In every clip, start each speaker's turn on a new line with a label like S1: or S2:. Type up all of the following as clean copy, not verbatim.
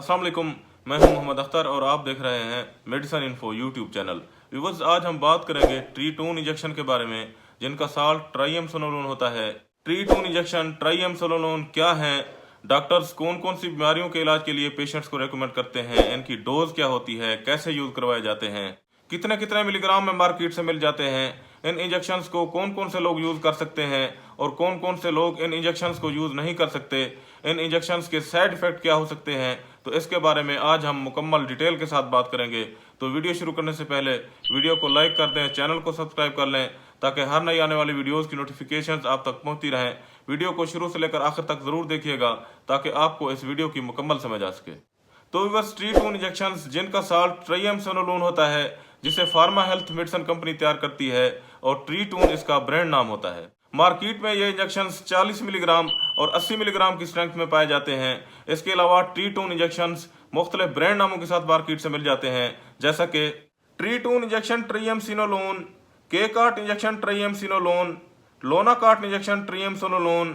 S1: अस्सलाम वालेकुम, मैं हूं मोहम्मद अख्तर और आप देख रहे हैं medicine info YouTube channel. Viewers, आज हम बात करेंगे ट्रीटून इंजेक्शन के बारे में, जिनका साल्ट ट्राइएमसोलोन होता है। ट्रीटून इंजेक्शन ट्राइएमसोलोन क्या है, डॉक्टर्स कौन कौन सी बीमारियों के इलाज के लिए पेशेंट्स को रेकमेंड करते हैं, इनकी डोज क्या होती है, कैसे यूज करवाए जाते हैं, कितने कितने मिलीग्राम में मार्केट से मिल जाते हैं, इन इंजेक्शंस को कौन कौन से लोग यूज कर सकते हैं और कौन कौन से लोग इन इंजेक्शंस को यूज नहीं कर सकते, इन इंजेक्शंस के साइड इफेक्ट क्या हो सकते हैं, तो इसके बारे में आज हम मुकम्मल डिटेल के साथ बात करेंगे। तो वीडियो शुरू करने से पहले वीडियो को लाइक कर दें, चैनल को सब्सक्राइब कर लें ताकि हर नई आने वाली वीडियोस की नोटिफिकेशंस आप तक पहुंचती रहें। वीडियो को शुरू से लेकर आखिर तक जरूर देखिएगा ताकि आपको इस वीडियो की मुकम्मल समझ आ सके। तो व्यूअर्स, ट्रीटून इंजेक्शंस जिनका साल्ट ट्राइएमसोलोन होता है, जिसे फार्मा हेल्थ मेडिसिन कंपनी तैयार करती है और ट्रीटून इसका ब्रांड नाम होता है। मार्केट में ये इंजेक्शंस 40 मिलीग्राम और 80 मिलीग्राम की स्ट्रेंथ में पाए जाते हैं। इसके अलावा ट्रीटून इंजेक्शंस मुख्तलिफ ब्रांड नामों के साथ मार्केट से मिल जाते हैं, जैसा कि ट्रीटून इंजेक्शन ट्राइएमसिनोलोन, के कार्ट इंजेक्शन ट्राइएमसिनोलोन, लोना कार्ट इंजेक्शन ट्राइएमसोलोन,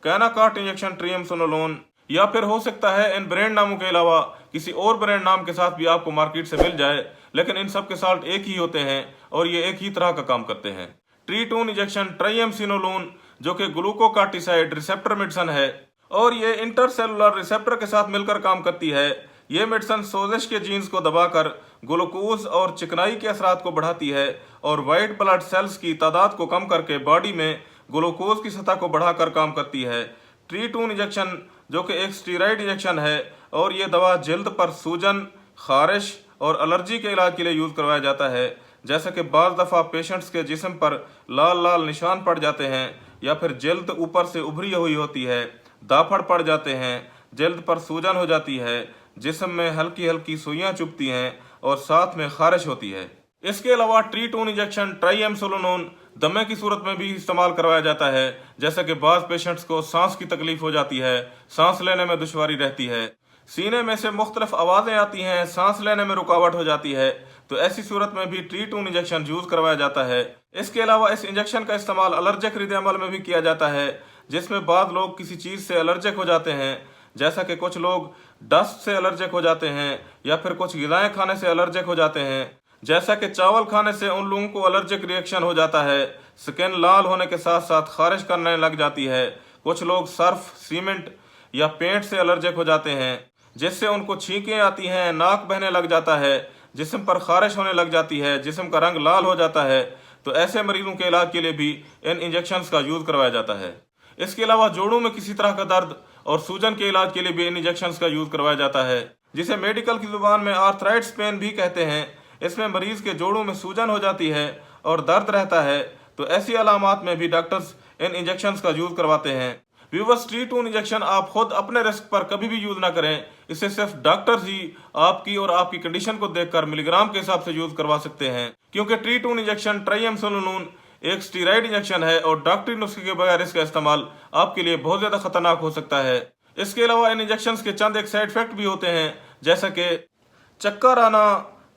S1: कैना कार्ट इंजेक्शन ट्राइएमसोलोन, या फिर हो सकता है इन ब्रांड नामों के अलावा किसी और ब्रांड नाम के साथ भी आपको मार्केट से मिल जाए, लेकिन इन सब के साल्ट एक ही होते हैं और ये एक ही तरह का काम करते हैं। ट्रीटून इंजेक्शन ट्राइएमसिनोलोन जो कि ग्लूकोकार्टिसाइड रिसेप्टर मेडिसिन है और ये इंटरसेलुलर रिसेप्टर के साथ मिलकर काम करती है। ये मेडिसिन सोजिश के जीन्स को दबाकर ग्लूकोज और चिकनाई के असरात को बढ़ाती है और वाइट ब्लड सेल्स की तादाद को कम करके बॉडी में ग्लूकोज की सतह को बढ़ाकर काम करती है। ट्रीटून इंजेक्शन जो कि एक स्टीरॉयड इंजेक्शन है और ये दवा जल्द पर सूजन, खारिश और एलर्जी के इलाज के लिए यूज करवाया जाता है। जैसे कि बाज़ दफ़ा पेशेंट्स के जिस्म पर लाल लाल निशान पड़ जाते हैं या फिर जल्द ऊपर से उभरी हुई होती है, दाफड़ पड़ जाते हैं, जल्द पर सूजन हो जाती है, जिस्म में हल्की हल्की सुइयां चुभती हैं और साथ में खारिश होती है। इसके अलावा ट्रीटून इंजेक्शन ट्राइएमसोलोन दमे की सूरत में भी इस्तेमाल करवाया जाता है, जैसे कि बाज़ पेशेंट्स को सांस की तकलीफ हो जाती है, सांस लेने में दुश्वारी रहती है, सीने में से मुख्तलिफ आवाज़ें आती हैं, सांस लेने में रुकावट हो जाती है, तो ऐसी सूरत में भी ट्रीटून इंजेक्शन यूज करवाया जाता है। इसके अलावा इस इंजेक्शन का इस्तेमाल एलर्जिक रद्द-ए-अमल में भी किया जाता है, जिसमें बाद लोग किसी चीज़ से एलर्जिक हो जाते हैं, जैसा कि कुछ लोग डस्ट से एलर्जिक हो जाते हैं या फिर कुछ ग़िज़ाएं खाने से एलर्जिक हो जाते हैं, जैसा कि चावल खाने से उन लोगों को एलर्जिक रिएक्शन हो जाता है, स्किन लाल होने के साथ साथ खारिश करने लग जाती है। कुछ लोग सर्फ, सीमेंट या पेंट से एलर्जिक हो जाते हैं, जिससे उनको छींकें आती हैं, नाक बहने लग जाता है, जिस्म पर खारिश होने लग जाती है, जिस्म का रंग लाल हो जाता है। तो ऐसे मरीजों के इलाज के लिए भी इन इंजेक्शंस का यूज करवाया जाता है। इसके अलावा जोड़ों में किसी तरह का दर्द और सूजन के इलाज के लिए भी इन इंजेक्शंस का यूज करवाया जाता है, जिसे मेडिकल की जुबान में आर्थराइटिस पेन भी कहते हैं। इसमें मरीज के जोड़ों में सूजन हो जाती है और दर्द रहता है, तो ऐसी अलामात में भी डॉक्टर्स इन इंजेक्शंस का यूज करवाते हैं। व्यूअर्स, ट्रीटून इंजेक्शन आप खुद अपने रिस्क पर कभी भी यूज ना करें। इसे सिर्फ डॉक्टर्स ही आपकी और आपकी कंडीशन को देखकर मिलीग्राम के हिसाब से यूज करवा सकते हैं, क्योंकि ट्रीटून इंजेक्शन ट्राइएमसोलोन एक स्टीरॉयड इंजेक्शन है और डॉक्टरी नुस्खे के बगैर इसका इस्तेमाल आपके लिए बहुत ज्यादा खतरनाक हो सकता है। इसके अलावा इन इंजेक्शन के चंद एक साइड इफेक्ट भी होते हैं, जैसा कि चक्कर आना,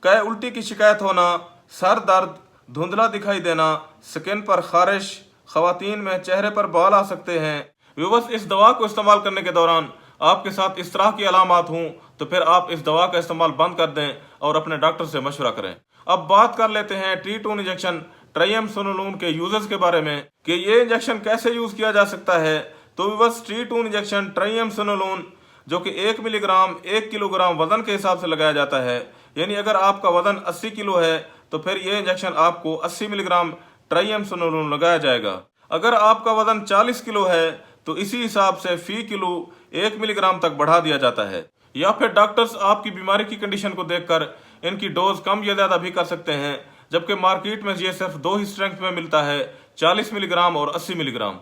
S1: कै उल्टी की शिकायत होना, सर दर्द, धुंधला दिखाई देना, स्किन पर खारिश, खवातीन में चेहरे पर बाल आ सकते हैं। व्यूअर्स, इस दवा को इस्तेमाल करने के दौरान आपके साथ इस तरह की अलामात हों तो फिर आप इस दवा का इस्तेमाल बंद कर दें और अपने डॉक्टर से मशवरा करें। अब बात कर लेते हैं ट्रीटून इंजेक्शन ट्राइएमसोलोन के यूजेस के बारे में कि ये इंजेक्शन कैसे यूज किया जा सकता है। तो व्यूअर्स, ट्रीटून इंजेक्शन ट्राइएमसोलोन जो कि 1 मिलीग्राम 1 किलोग्राम वजन के हिसाब से लगाया जाता है, यानी अगर आपका वजन 80 किलो है तो फिर ये इंजेक्शन आपको 80 मिलीग्राम ट्राइएमसोलोन लगाया जाएगा। अगर आपका वजन 40 किलो है तो इसी हिसाब से फी किलो 1 मिलीग्राम तक बढ़ा दिया जाता है, या फिर डॉक्टर्स आपकी बीमारी की कंडीशन को देखकर इनकी डोज कम या ज्यादा भी कर सकते हैं, जबकि मार्केट में ये सिर्फ 2 ही स्ट्रेंथ में मिलता है, 40 मिलीग्राम और 80 मिलीग्राम।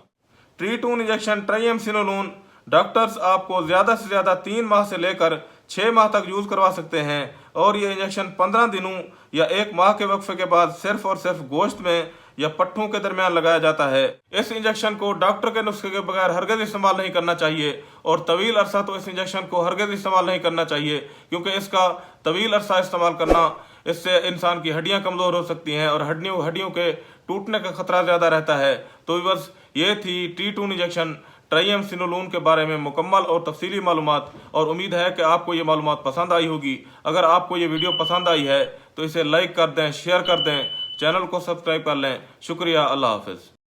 S1: ट्रीटून इंजेक्शन ट्राइएमसिनोलोन डॉक्टर्स आपको ज्यादा से ज्यादा 3 माह से लेकर 6 माह तक यूज करवा सकते हैं और ये इंजेक्शन 15 दिनों या 1 माह के वक्फे के बाद सिर्फ और सिर्फ गोश्त में या पट्टों के दरमियान लगाया जाता है। इस इंजेक्शन को डॉक्टर के नुस्खे के बगैर हरगिज इस्तेमाल नहीं करना चाहिए और तवील अरसा तो इस इंजेक्शन को हरगिज इस्तेमाल नहीं करना चाहिए, क्योंकि इसका तवील अरसा इस्तेमाल करना इससे इंसान की हड्डियां कमजोर हो सकती हैं और हड्डियों के टूटने का खतरा ज्यादा रहता है। तो बस ये थी ट्रीटून इंजेक्शन ट्राइएमसिनोलोन के बारे में मुकम्मल और तफसीली मालूमात, और उम्मीद है कि आपको ये मालूमात पसंद आई होगी। अगर आपको ये वीडियो पसंद आई है तो इसे लाइक कर दें, शेयर कर दें, चैनल को सब्सक्राइब कर लें। शुक्रिया, अल्लाह हाफिज़।